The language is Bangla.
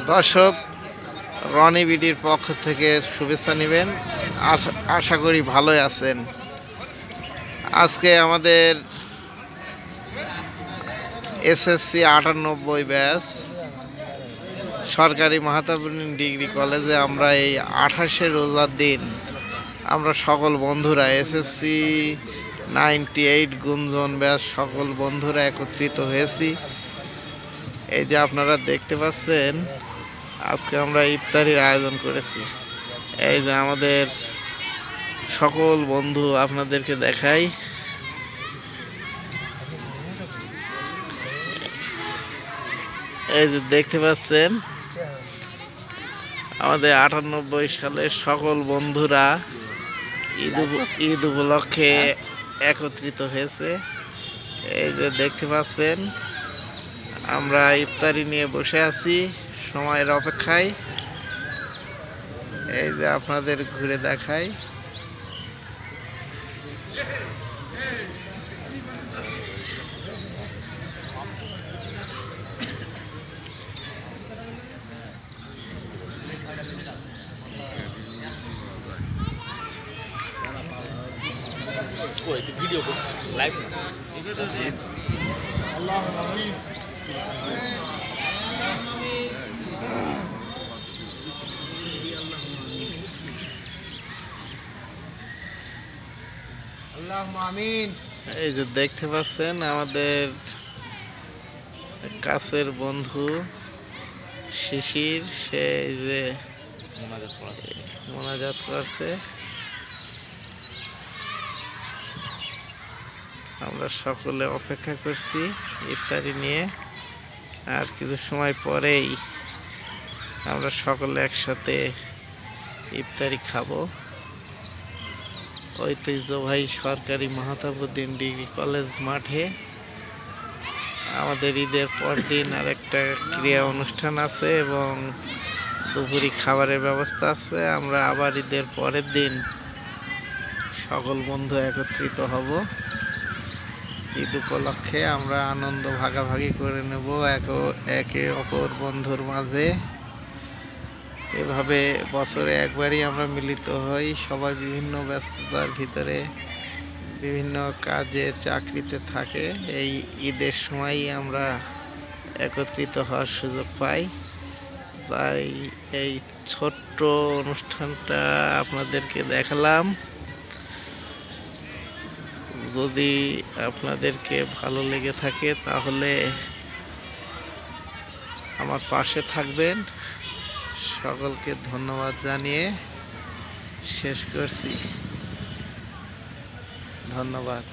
দর্শক, রনি বিডির পক্ষ থেকে শুভেচ্ছা নেবেন। আশা করি ভালোই আছেন। আজকে আমাদের এসএসসি 98 ব্যাচ সরকারি মাহাতাবুদ্দিন ডিগ্রি কলেজে আমরা এই 28শে রোজার দিন আমরা সকল বন্ধুরা এসএসসি 98 গুঞ্জন ব্যাচ সকল বন্ধুরা একত্রিত হয়েছি। এই যে আপনারা দেখতে পাচ্ছেন, আজকে আমরা ইফতারির আয়োজন করেছি। এই যে আমাদের সকল বন্ধু আপনাদেরকে দেখাই। এই যে দেখতে পাচ্ছেন আমাদের 98 সালের সকল বন্ধুরা ঈদ উপলক্ষে একত্রিত হয়েছে। এই যে দেখতে পাচ্ছেন আমরা ইফতারি নিয়ে বসে আছি সময়ের অপেক্ষায়। এই যে আপনাদের ঘুরে দেখাই। ভিডিও করছিস লাইভ না? এই যে দেখতে পাচ্ছেন আমাদের কাছের বন্ধু শিশির, সে এই যে মোনাজাত করছে। আমরা সকলে অপেক্ষা করছি ইফতারি নিয়ে। আর কিছু সময় পরেই আমরা সকলে একসাথে ইফতারি খাবো ঐতিহ্যবাহী সরকারি মাহাতাবুদ্দিন ডিগ্রি কলেজ মাঠে। আমাদের ঈদের পর দিন আরেকটা ক্রীড়া অনুষ্ঠান আছে এবং দুপুরি খাবারের ব্যবস্থা আছে। আমরা আবার ঈদের পরের দিন সকল বন্ধু একত্রিত হব। ঈদ উপলক্ষে আমরা আনন্দ ভাগাভাগি করে নেব একে অপর বন্ধুর মাঝে। এভাবে বছরে একবারই আমরা মিলিত হই। সবাই বিভিন্ন ব্যস্ততার ভিতরে বিভিন্ন কাজে চাকরিতে থাকে। এই ঈদের সময়ই আমরা একত্রিত হওয়ার সুযোগ পাই। তাই এই ছোট্ট অনুষ্ঠানটা আপনাদেরকে দেখালাম। যদি আপনাদেরকে ভালো লেগে থাকে তাহলে আমার পাশে থাকবেন। সকলকে ধন্যবাদ জানিয়ে শেষ করছি। ধন্যবাদ।